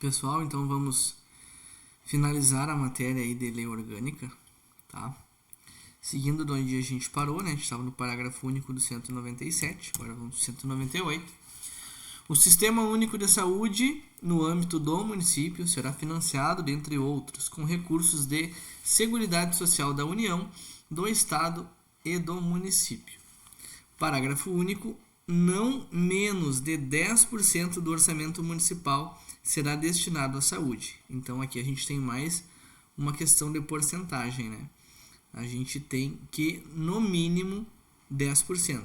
Pessoal, então vamos finalizar a matéria aí de lei orgânica, tá? Seguindo de onde a gente parou, né? A gente estava no parágrafo único do 197, agora vamos para 198. O Sistema Único de Saúde, no âmbito do município, será financiado, dentre outros, com recursos de Seguridade Social da União, do Estado e do município. Parágrafo único. Não menos de 10% do orçamento municipal será destinado à saúde. Então aqui a gente tem mais uma questão de porcentagem, né? A gente tem que, no mínimo, 10%.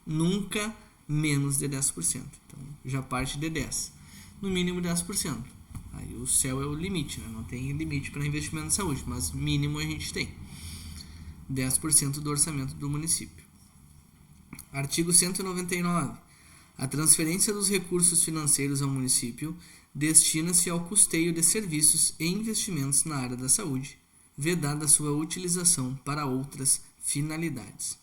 Nunca menos de 10%. Então já parte de 10%. No mínimo 10%. Aí o céu é o limite, né? Não tem limite para investimento em saúde, mas mínimo a gente tem. 10% do orçamento do município. Artigo 199. A transferência dos recursos financeiros ao município destina-se ao custeio de serviços e investimentos na área da saúde, vedada sua utilização para outras finalidades.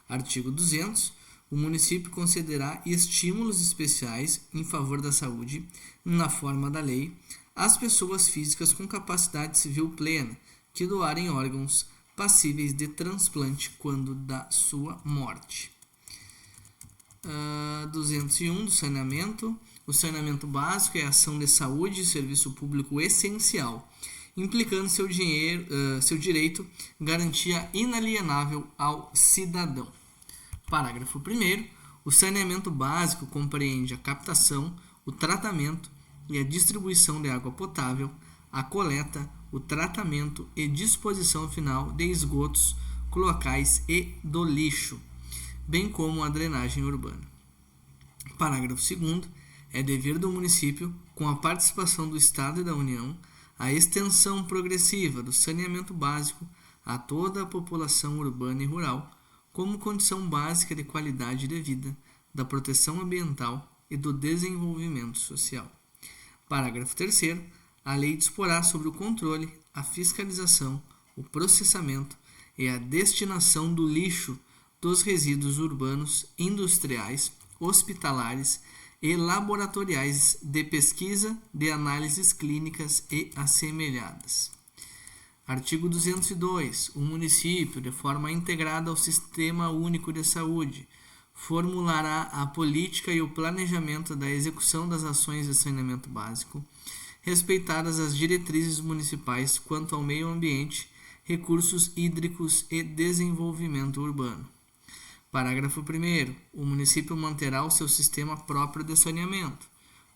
Artigo 200. O município concederá estímulos especiais em favor da saúde, na forma da lei, às pessoas físicas com capacidade civil plena que doarem órgãos passíveis de transplante quando da sua morte. 201 do saneamento. O saneamento básico é a ação de saúde e serviço público essencial, implicando seu direito garantia inalienável ao cidadão. Parágrafo 1º. O saneamento básico compreende a captação, o tratamento e a distribuição de água potável, a coleta, o tratamento e disposição final de esgotos, cloacais e do lixo, bem como a drenagem urbana. Parágrafo 2º. É dever do município, com a participação do Estado e da União, a extensão progressiva do saneamento básico a toda a população urbana e rural, como condição básica de qualidade de vida, da proteção ambiental e do desenvolvimento social. Parágrafo 3º. A lei disporá sobre o controle, a fiscalização, o processamento e a destinação do lixo dos resíduos urbanos, industriais, hospitalares e laboratoriais de pesquisa, de análises clínicas e assemelhadas. Artigo 202. O município, de forma integrada ao Sistema Único de Saúde, formulará a política e o planejamento da execução das ações de saneamento básico, respeitadas as diretrizes municipais quanto ao meio ambiente, recursos hídricos e desenvolvimento urbano. Parágrafo 1º. O município manterá o seu sistema próprio de saneamento.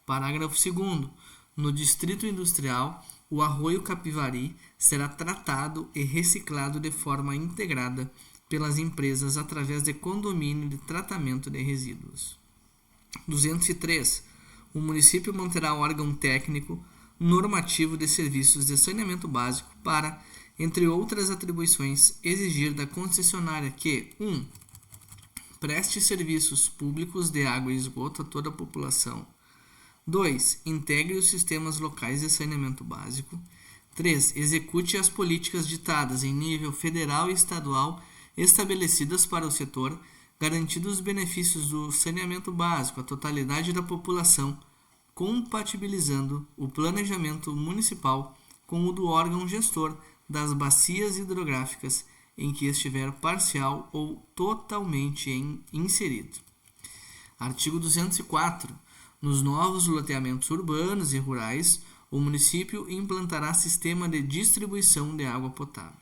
Parágrafo 2º. No distrito industrial, o arroio Capivari será tratado e reciclado de forma integrada pelas empresas através de condomínio de tratamento de resíduos. 203. O município manterá órgão técnico normativo de serviços de saneamento básico para, entre outras atribuições, exigir da concessionária que 1. Preste serviços públicos de água e esgoto a toda a população. 2. Integre os sistemas locais de saneamento básico. 3. Execute as políticas ditadas em nível federal e estadual estabelecidas para o setor, garantidos os benefícios do saneamento básico à totalidade da população, compatibilizando o planejamento municipal com o do órgão gestor das bacias hidrográficas em que estiver parcial ou totalmente inserido. Artigo 204. Nos novos loteamentos urbanos e rurais, o município implantará sistema de distribuição de água potável.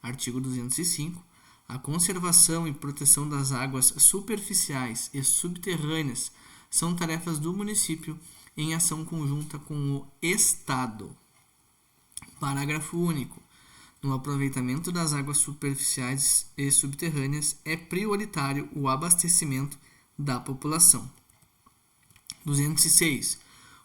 Artigo 205. A conservação e proteção das águas superficiais e subterrâneas são tarefas do município em ação conjunta com o Estado. Parágrafo único. No aproveitamento das águas superficiais e subterrâneas, é prioritário o abastecimento da população. 206.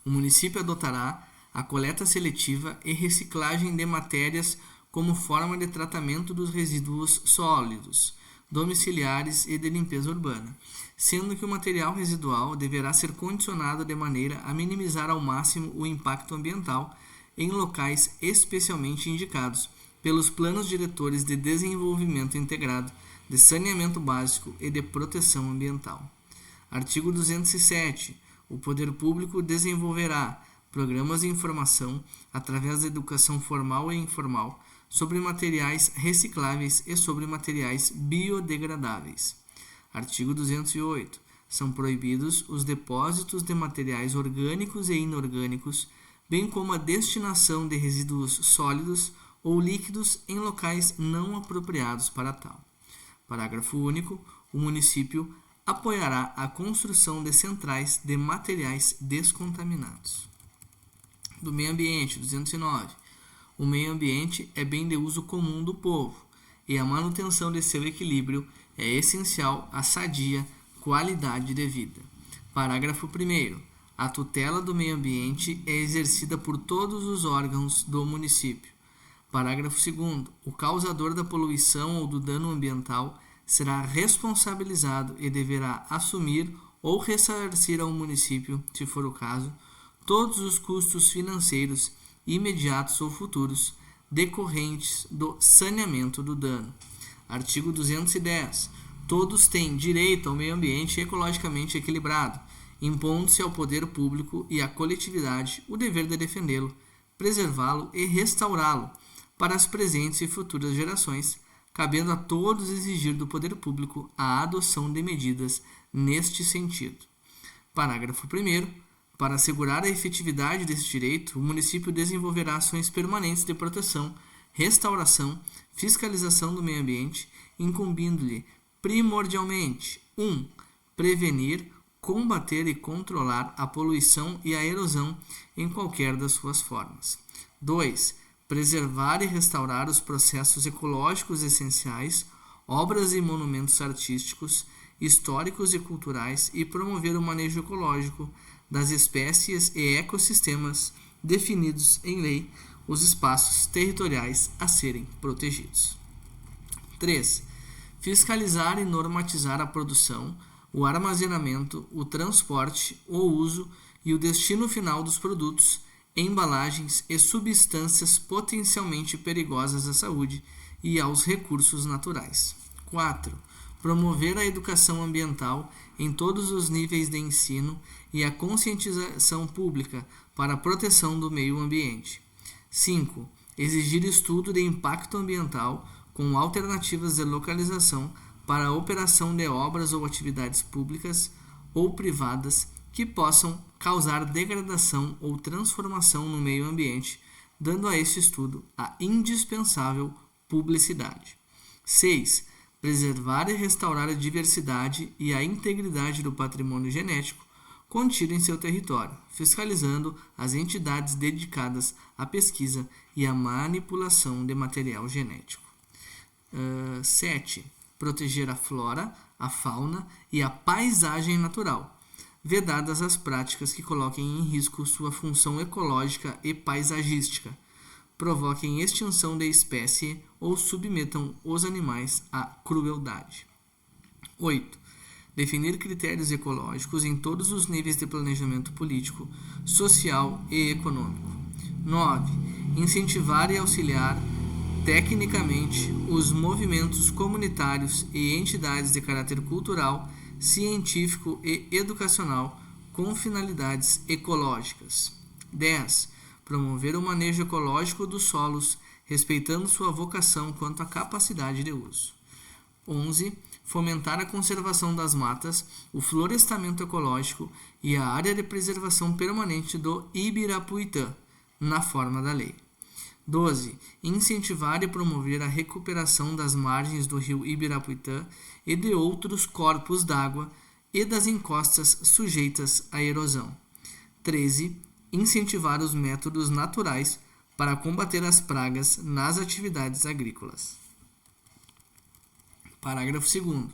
O município adotará a coleta seletiva e reciclagem de matérias como forma de tratamento dos resíduos sólidos, domiciliares e de limpeza urbana, sendo que o material residual deverá ser condicionado de maneira a minimizar ao máximo o impacto ambiental em locais especialmente indicados pelos planos diretores de desenvolvimento integrado, de saneamento básico e de proteção ambiental. Artigo 207. O poder público desenvolverá, programas de informação através da educação formal e informal sobre materiais recicláveis e sobre materiais biodegradáveis. Artigo 208. São proibidos os depósitos de materiais orgânicos e inorgânicos, bem como a destinação de resíduos sólidos ou líquidos em locais não apropriados para tal. Parágrafo único. O município apoiará a construção de centrais de materiais descontaminados. Do meio ambiente, 209. O meio ambiente é bem de uso comum do povo, e a manutenção de seu equilíbrio é essencial à sadia qualidade de vida. Parágrafo 1º. A tutela do meio ambiente é exercida por todos os órgãos do município. Parágrafo 2º. O causador da poluição ou do dano ambiental será responsabilizado e deverá assumir ou ressarcir ao município, se for o caso, todos os custos financeiros imediatos ou futuros decorrentes do saneamento do dano. Artigo 210. Todos têm direito ao meio ambiente ecologicamente equilibrado, impondo-se ao poder público e à coletividade o dever de defendê-lo, preservá-lo e restaurá-lo para as presentes e futuras gerações, cabendo a todos exigir do poder público a adoção de medidas neste sentido. Parágrafo 1º. Para assegurar a efetividade desse direito, o município desenvolverá ações permanentes de proteção, restauração, fiscalização do meio ambiente, incumbindo-lhe primordialmente 1. Prevenir, combater e controlar a poluição e a erosão em qualquer das suas formas. 2. Preservar e restaurar os processos ecológicos essenciais, obras e monumentos artísticos, históricos e culturais e promover o manejo ecológico das espécies e ecossistemas definidos em lei, os espaços territoriais a serem protegidos. 3. Fiscalizar e normatizar a produção, o armazenamento, o transporte, o uso e o destino final dos produtos, embalagens e substâncias potencialmente perigosas à saúde e aos recursos naturais. 4. Promover a educação ambiental em todos os níveis de ensino e a conscientização pública para a proteção do meio ambiente. 5. Exigir estudo de impacto ambiental com alternativas de localização para a operação de obras ou atividades públicas ou privadas que possam causar degradação ou transformação no meio ambiente, dando a este estudo a indispensável publicidade. 6. Preservar e restaurar a diversidade e a integridade do patrimônio genético contido em seu território, fiscalizando as entidades dedicadas à pesquisa e à manipulação de material genético. 7. Proteger a flora, a fauna e a paisagem natural, vedadas as práticas que coloquem em risco sua função ecológica e paisagística, provoquem extinção de espécie ou submetam os animais à crueldade. 8. Definir critérios ecológicos em todos os níveis de planejamento político, social e econômico. 9. Incentivar e auxiliar tecnicamente os movimentos comunitários e entidades de caráter cultural, científico e educacional com finalidades ecológicas. 10. Promover o manejo ecológico dos solos, respeitando sua vocação quanto à capacidade de uso. 11. Fomentar a conservação das matas, o florestamento ecológico e a área de preservação permanente do Ibirapuitã, na forma da lei. 12. Incentivar e promover a recuperação das margens do rio Ibirapuitã e de outros corpos d'água e das encostas sujeitas à erosão. 13. Incentivar os métodos naturais para combater as pragas nas atividades agrícolas. Parágrafo 2º.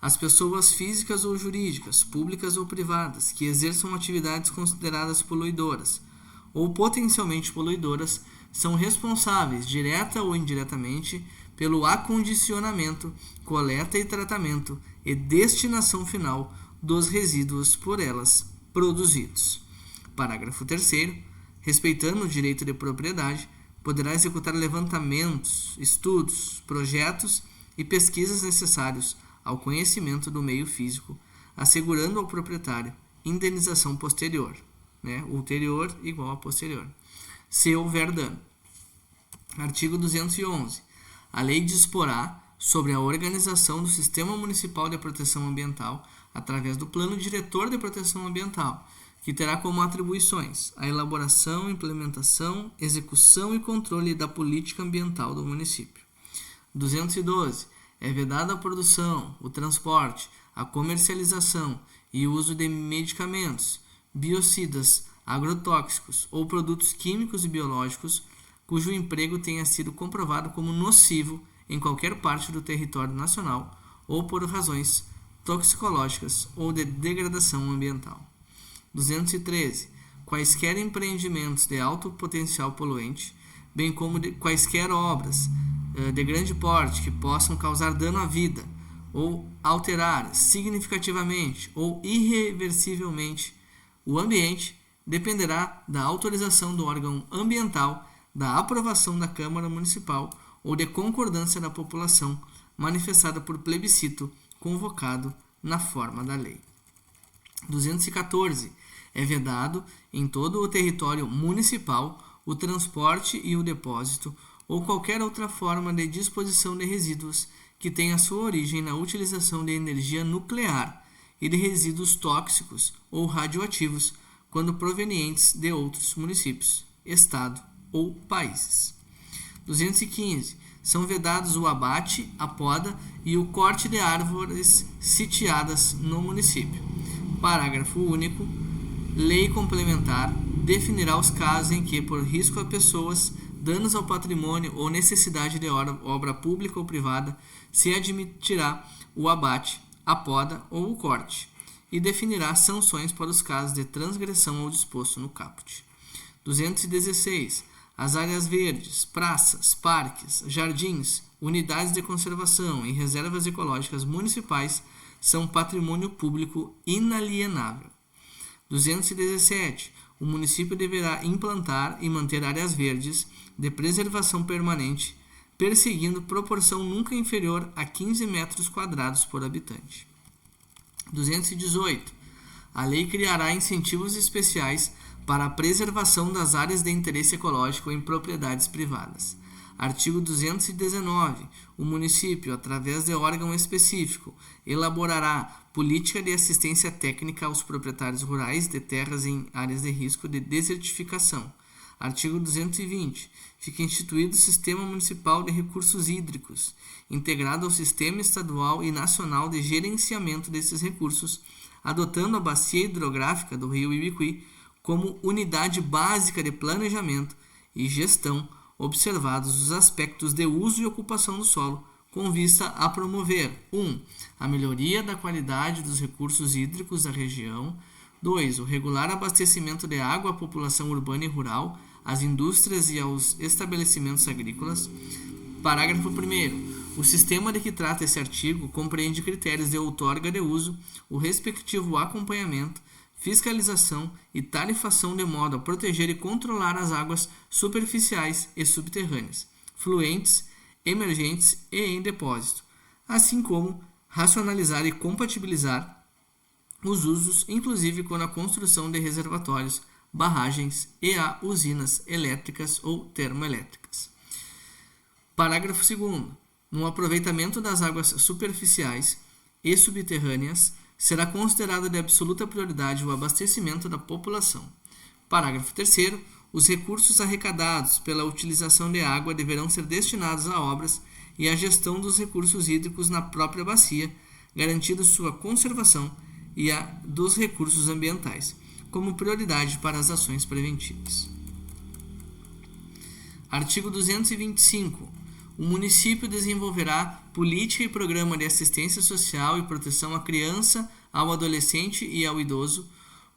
As pessoas físicas ou jurídicas, públicas ou privadas, que exerçam atividades consideradas poluidoras ou potencialmente poluidoras, são responsáveis, direta ou indiretamente, pelo acondicionamento, coleta e tratamento e destinação final dos resíduos por elas produzidos. Parágrafo 3º. Respeitando o direito de propriedade, poderá executar levantamentos, estudos, projetos e pesquisas necessários ao conhecimento do meio físico, assegurando ao proprietário indenização posterior, né? Ulterior igual a posterior, se houver dano. Artigo 211. A lei disporá sobre a organização do Sistema Municipal de Proteção Ambiental através do Plano Diretor de Proteção Ambiental, que terá como atribuições a elaboração, implementação, execução e controle da política ambiental do município. 212. É vedada a produção, o transporte, a comercialização e o uso de medicamentos, biocidas, agrotóxicos ou produtos químicos e biológicos cujo emprego tenha sido comprovado como nocivo em qualquer parte do território nacional ou por razões toxicológicas ou de degradação ambiental. 213. Quaisquer empreendimentos de alto potencial poluente, bem como de quaisquer obras de grande porte que possam causar dano à vida ou alterar significativamente ou irreversivelmente o ambiente, dependerá da autorização do órgão ambiental, da aprovação da Câmara Municipal ou de concordância da população, manifestada por plebiscito convocado na forma da lei. 214. É vedado em todo o território municipal o transporte e o depósito ou qualquer outra forma de disposição de resíduos que tenha sua origem na utilização de energia nuclear e de resíduos tóxicos ou radioativos quando provenientes de outros municípios, estado ou países. 215. São vedados o abate, a poda e o corte de árvores sitiadas no município. Parágrafo único. Lei complementar definirá os casos em que, por risco a pessoas, danos ao patrimônio ou necessidade de obra pública ou privada, se admitirá o abate, a poda ou o corte, e definirá sanções para os casos de transgressão ao disposto no caput. 216. As áreas verdes, praças, parques, jardins, unidades de conservação e reservas ecológicas municipais são patrimônio público inalienável. 217. O município deverá implantar e manter áreas verdes de preservação permanente, perseguindo proporção nunca inferior a 15 metros quadrados por habitante. 218. A lei criará incentivos especiais para a preservação das áreas de interesse ecológico em propriedades privadas. Artigo 219. O município, através de órgão específico, elaborará política de assistência técnica aos proprietários rurais de terras em áreas de risco de desertificação. Artigo 220. Fica instituído o Sistema Municipal de Recursos Hídricos, integrado ao Sistema Estadual e Nacional de Gerenciamento desses recursos, adotando a bacia hidrográfica do Rio Ibiqui como unidade básica de planejamento e gestão, observados os aspectos de uso e ocupação do solo, com vista a promover 1. A melhoria da qualidade dos recursos hídricos da região. 2. O regular abastecimento de água à população urbana e rural, às indústrias e aos estabelecimentos agrícolas. Parágrafo 1º. O sistema de que trata esse artigo compreende critérios de outorga de uso, o respectivo acompanhamento, fiscalização e tarifação de modo a proteger e controlar as águas superficiais e subterrâneas, fluentes, emergentes e em depósito, assim como racionalizar e compatibilizar os usos, inclusive com a construção de reservatórios, barragens e a usinas elétricas ou termoelétricas. Parágrafo 2º. No aproveitamento das águas superficiais e subterrâneas, será considerado de absoluta prioridade o abastecimento da população. Parágrafo 3º. Os recursos arrecadados pela utilização de água deverão ser destinados a obras e à gestão dos recursos hídricos na própria bacia, garantindo sua conservação e a dos recursos ambientais, como prioridade para as ações preventivas. Artigo 225. O município desenvolverá política e programa de assistência social e proteção à criança, ao adolescente e ao idoso,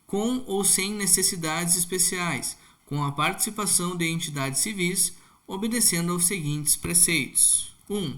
com ou sem necessidades especiais, com a participação de entidades civis, obedecendo aos seguintes preceitos. 1.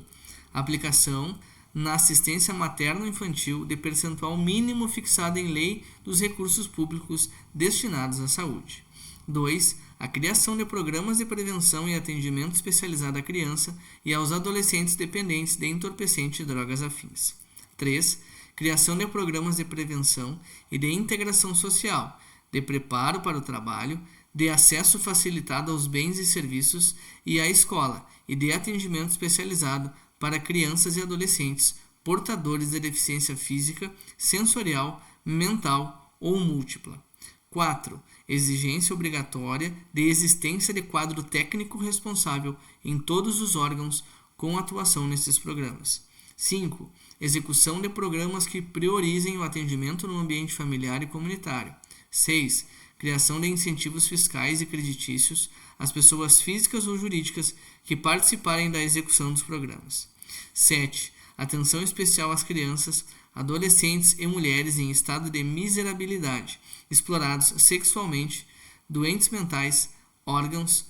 Aplicação na assistência materno-infantil de percentual mínimo fixado em lei dos recursos públicos destinados à saúde. 2. A criação de programas de prevenção e atendimento especializado à criança e aos adolescentes dependentes de entorpecentes e drogas afins. 3. Criação de programas de prevenção e de integração social, de preparo para o trabalho, de acesso facilitado aos bens e serviços e à escola, e de atendimento especializado para crianças e adolescentes portadores de deficiência física, sensorial, mental ou múltipla. 4. Exigência obrigatória de existência de quadro técnico responsável em todos os órgãos com atuação nesses programas. 5. Execução de programas que priorizem o atendimento no ambiente familiar e comunitário. 6. Criação de incentivos fiscais e creditícios às pessoas físicas ou jurídicas que participarem da execução dos programas. 7. Atenção especial às crianças, adolescentes e mulheres em estado de miserabilidade, explorados sexualmente, doentes mentais, órgãos,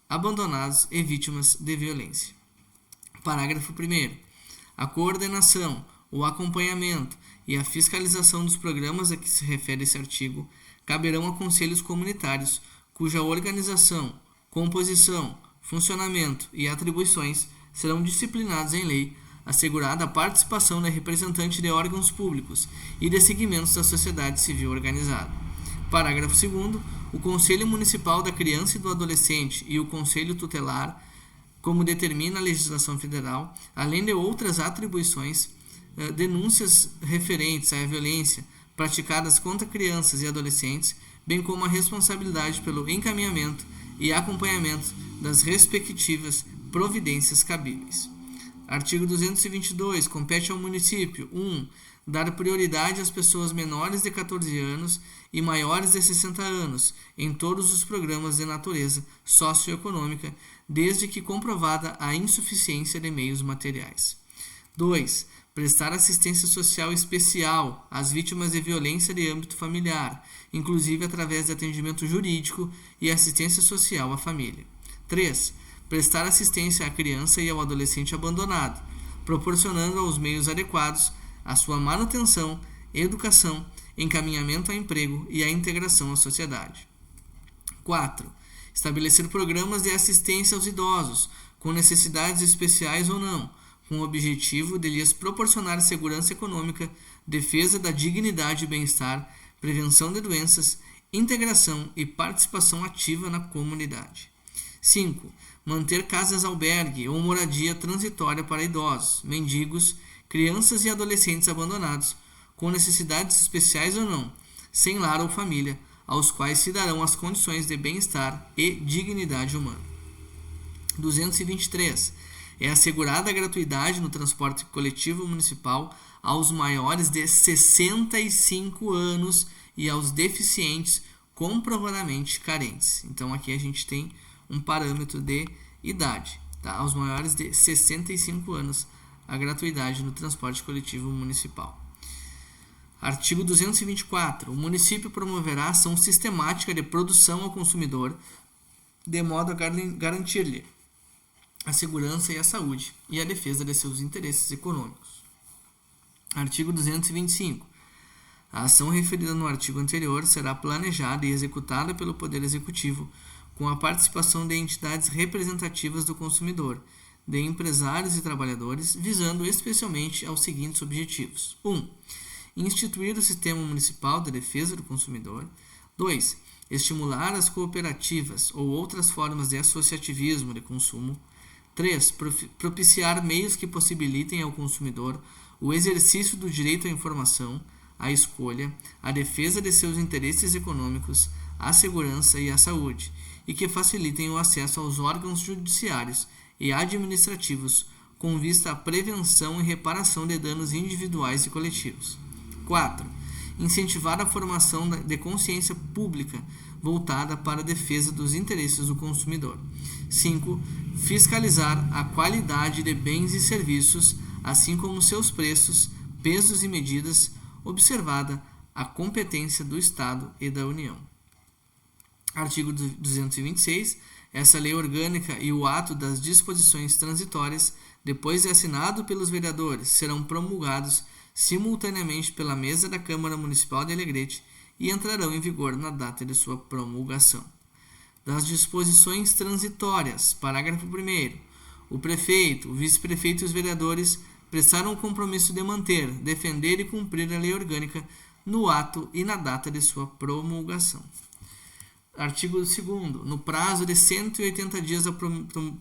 abandonados e vítimas de violência. Parágrafo 1º. A coordenação, o acompanhamento e a fiscalização dos programas a que se refere esse artigo caberão a conselhos comunitários, cuja organização, composição, funcionamento e atribuições serão disciplinados em lei, assegurada a participação da representante de órgãos públicos e de segmentos da sociedade civil organizada. Parágrafo 2º. O Conselho Municipal da Criança e do Adolescente e o Conselho Tutelar, como determina a legislação federal, além de outras atribuições, denúncias referentes à violência praticadas contra crianças e adolescentes, bem como a responsabilidade pelo encaminhamento e acompanhamento das respectivas providências cabíveis. Artigo 222. Compete ao município 1. Dar prioridade às pessoas menores de 14 anos e maiores de 60 anos em todos os programas de natureza socioeconômica, desde que comprovada a insuficiência de meios materiais. 2. Prestar assistência social especial às vítimas de violência de âmbito familiar, inclusive através de atendimento jurídico e assistência social à família. 3. Prestar assistência à criança e ao adolescente abandonado, proporcionando aos meios adequados a sua manutenção, educação, encaminhamento a emprego e a integração à sociedade. 4. Estabelecer programas de assistência aos idosos, com necessidades especiais ou não, com o objetivo de lhes proporcionar segurança econômica, defesa da dignidade e bem-estar, prevenção de doenças, integração e participação ativa na comunidade. 5. Manter casas-albergue ou moradia transitória para idosos, mendigos, crianças e adolescentes abandonados, com necessidades especiais ou não, sem lar ou família, aos quais se darão as condições de bem-estar e dignidade humana. 223. É assegurada a gratuidade no transporte coletivo municipal aos maiores de 65 anos e aos deficientes comprovadamente carentes. Então aqui a gente tem um parâmetro de idade, tá? Aos maiores de 65 anos, a gratuidade no transporte coletivo municipal. Artigo 224. O município promoverá ação sistemática de produção ao consumidor, de modo a garantir-lhe a segurança e a saúde e a defesa de seus interesses econômicos. Artigo 225. A ação referida no artigo anterior será planejada e executada pelo Poder Executivo com a participação de entidades representativas do consumidor, de empresários e trabalhadores, visando especialmente aos seguintes objetivos. 1. Instituir o Sistema Municipal de Defesa do Consumidor. 2. Estimular as cooperativas ou outras formas de associativismo de consumo. 3. Propiciar meios que possibilitem ao consumidor o exercício do direito à informação, à escolha, à defesa de seus interesses econômicos, à segurança e à saúde, e que facilitem o acesso aos órgãos judiciários e administrativos com vista à prevenção e reparação de danos individuais e coletivos. 4. Incentivar a formação de consciência pública voltada para a defesa dos interesses do consumidor. 5. Fiscalizar a qualidade de bens e serviços, assim como seus preços, pesos e medidas, observada a competência do Estado e da União. Artigo 226. Essa lei orgânica e o ato das disposições transitórias, depois de assinado pelos vereadores, serão promulgados simultaneamente pela mesa da Câmara Municipal de Alegrete e entrarão em vigor na data de sua promulgação. Das disposições transitórias, parágrafo 1º. O prefeito, o vice-prefeito e os vereadores prestaram o compromisso de manter, defender e cumprir a lei orgânica no ato e na data de sua promulgação. Artigo 2º. No prazo de 180 dias da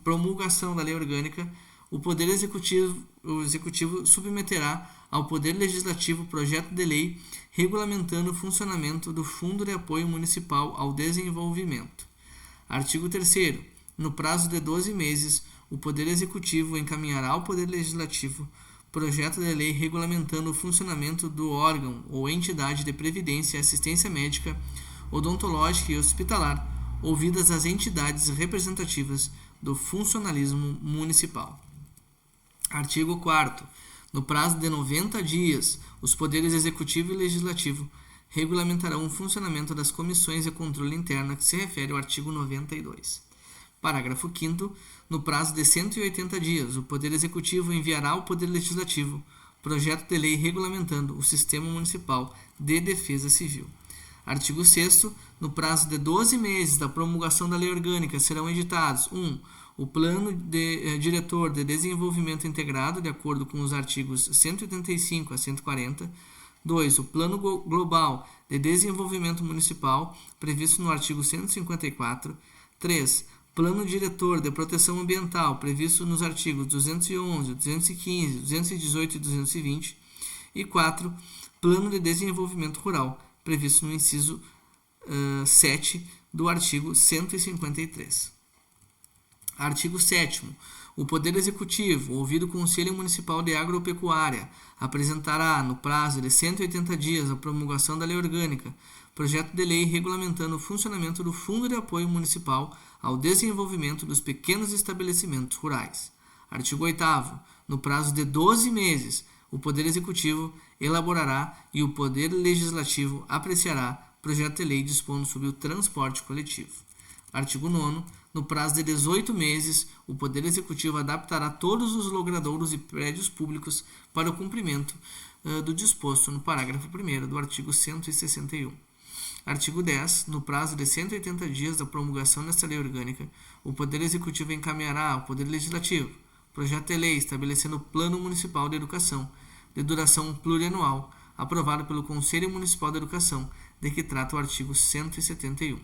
promulgação da Lei Orgânica, o Poder Executivo submeterá ao Poder Legislativo projeto de lei regulamentando o funcionamento do Fundo de Apoio Municipal ao Desenvolvimento. Artigo 3º. No prazo de 12 meses, o Poder Executivo encaminhará ao Poder Legislativo projeto de lei regulamentando o funcionamento do órgão ou entidade de previdência e assistência médica, odontológica e hospitalar, ouvidas as entidades representativas do funcionalismo municipal. Artigo 4º. No prazo de 90 dias, os poderes executivo e legislativo regulamentarão o funcionamento das comissões de controle interno que se refere ao artigo 92. Parágrafo 5º. No prazo de 180 dias, o Poder Executivo enviará ao Poder Legislativo projeto de lei regulamentando o Sistema Municipal de Defesa Civil. Artigo 6º. No prazo de 12 meses da promulgação da Lei Orgânica serão editados 1. O Plano Diretor de Desenvolvimento Integrado, de acordo com os artigos 185 a 140. 2. O Plano Global de Desenvolvimento Municipal, previsto no artigo 154. 3. Plano Diretor de Proteção Ambiental, previsto nos artigos 211, 215, 218 e 220. E 4. Plano de Desenvolvimento Rural, previsto no inciso 7 do artigo 153. Artigo 7º. O Poder Executivo, ouvido o Conselho Municipal de Agropecuária, apresentará, no prazo de 180 dias da promulgação da Lei Orgânica, projeto de lei regulamentando o funcionamento do Fundo de Apoio Municipal ao Desenvolvimento dos Pequenos Estabelecimentos Rurais. Artigo 8º. No prazo de 12 meses, o Poder Executivo elaborará e o Poder Legislativo apreciará projeto de lei dispondo sobre o transporte coletivo. Artigo 9º. No prazo de 18 meses, o Poder Executivo adaptará todos os logradouros e prédios públicos para o cumprimento do disposto no parágrafo 1º do artigo 161. Artigo 10. No prazo de 180 dias da promulgação desta Lei Orgânica, o Poder Executivo encaminhará ao Poder Legislativo projeto de lei estabelecendo o Plano Municipal de Educação, de duração plurianual, aprovado pelo Conselho Municipal de Educação, de que trata o artigo 171.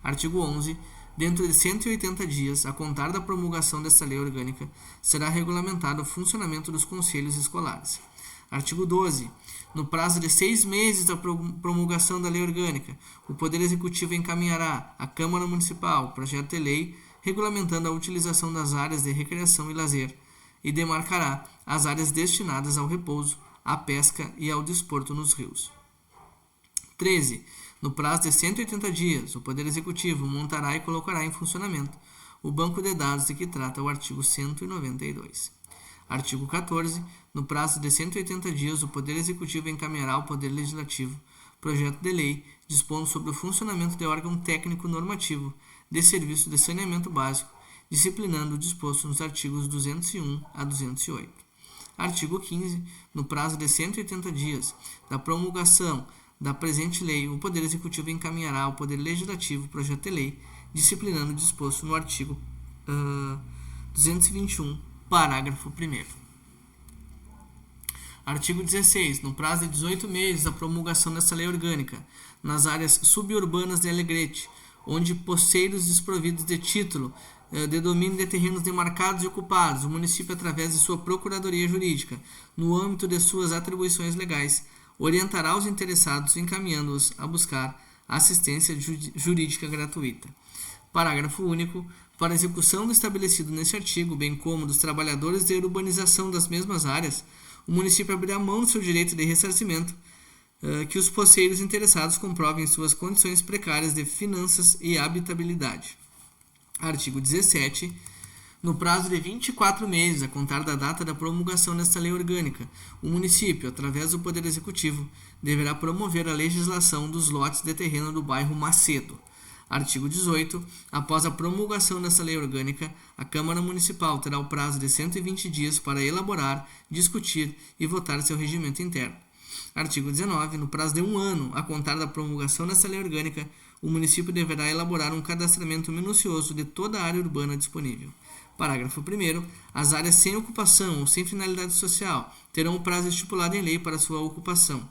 Artigo 11. Dentro de 180 dias, a contar da promulgação desta Lei Orgânica, será regulamentado o funcionamento dos conselhos escolares. Artigo 12. No prazo de 6 meses da promulgação da Lei Orgânica, o Poder Executivo encaminhará à Câmara Municipal projeto de lei regulamentando a utilização das áreas de recreação e lazer e demarcará as áreas destinadas ao repouso, à pesca e ao desporto nos rios. 13. No prazo de 180 dias, o Poder Executivo montará e colocará em funcionamento o banco de dados de que trata o artigo 192. Artigo 14. No prazo de 180 dias, o Poder Executivo encaminhará ao Poder Legislativo projeto de lei dispondo sobre o funcionamento de órgão técnico normativo de serviço de saneamento básico, disciplinando o disposto nos artigos 201 a 208. Artigo 15. No prazo de 180 dias da promulgação da presente lei, o Poder Executivo encaminhará ao Poder Legislativo projeto de lei, disciplinando o disposto no artigo 221, parágrafo 1º. Artigo 16. No prazo de 18 meses da promulgação desta lei orgânica, nas áreas suburbanas de Alegrete, onde posseiros desprovidos de título de domínio de terrenos demarcados e ocupados, o município, através de sua Procuradoria Jurídica, no âmbito de suas atribuições legais, orientará os interessados encaminhando-os a buscar assistência jurídica gratuita. Parágrafo único. Para a execução do estabelecido neste artigo, bem como dos trabalhadores de urbanização das mesmas áreas, o município abrirá mão do seu direito de ressarcimento que os posseiros interessados comprovem suas condições precárias de finanças e habitabilidade. Artigo 17. No prazo de 24 meses, a contar da data da promulgação desta lei orgânica, o município, através do Poder Executivo, deverá promover a legislação dos lotes de terreno do bairro Macedo. Artigo 18. Após a promulgação desta lei orgânica, a Câmara Municipal terá o prazo de 120 dias para elaborar, discutir e votar seu regimento interno. Artigo 19. No prazo de 1 ano, a contar da promulgação desta lei orgânica, o município deverá elaborar um cadastramento minucioso de toda a área urbana disponível. Parágrafo 1º. As áreas sem ocupação ou sem finalidade social terão o prazo estipulado em lei para sua ocupação.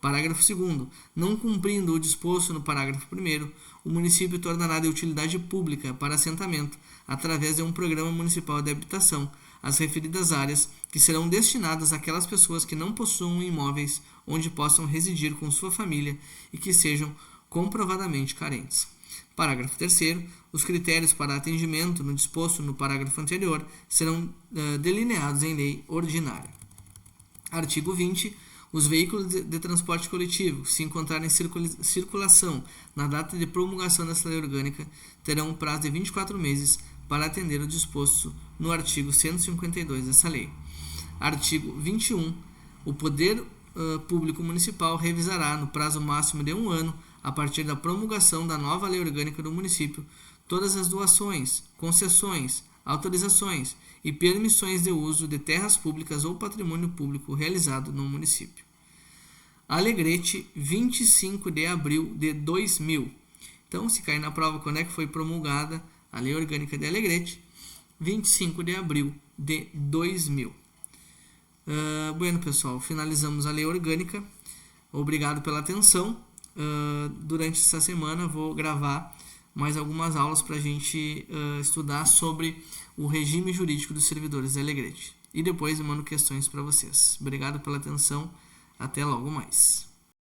Parágrafo 2º. Não cumprindo o disposto no parágrafo 1º, o município tornará de utilidade pública para assentamento, através de um programa municipal de habitação, as referidas áreas, que serão destinadas àquelas pessoas que não possuam imóveis onde possam residir com sua família e que sejam comprovadamente carentes. Parágrafo 3º. Os critérios para atendimento no disposto no parágrafo anterior serão delineados em lei ordinária. Artigo 20. Os veículos de transporte coletivo, se encontrarem em circulação na data de promulgação desta lei orgânica, terão um prazo de 24 meses para atender o disposto no artigo 152 dessa lei. Artigo 21. O Poder Público Municipal revisará, no prazo máximo de 1 ano, a partir da promulgação da nova lei orgânica do município, todas as doações, concessões, autorizações e permissões de uso de terras públicas ou patrimônio público realizado no município. Alegrete, 25 de abril de 2000. Então, se cair na prova quando é que foi promulgada a lei orgânica de Alegrete, 25 de abril de 2000. Bueno, pessoal, finalizamos a lei orgânica. Obrigado pela atenção. Durante essa semana vou gravar mais algumas aulas para a gente estudar sobre o regime jurídico dos servidores de Alegrete. E depois eu mando questões para vocês. Obrigado pela atenção. Até logo mais.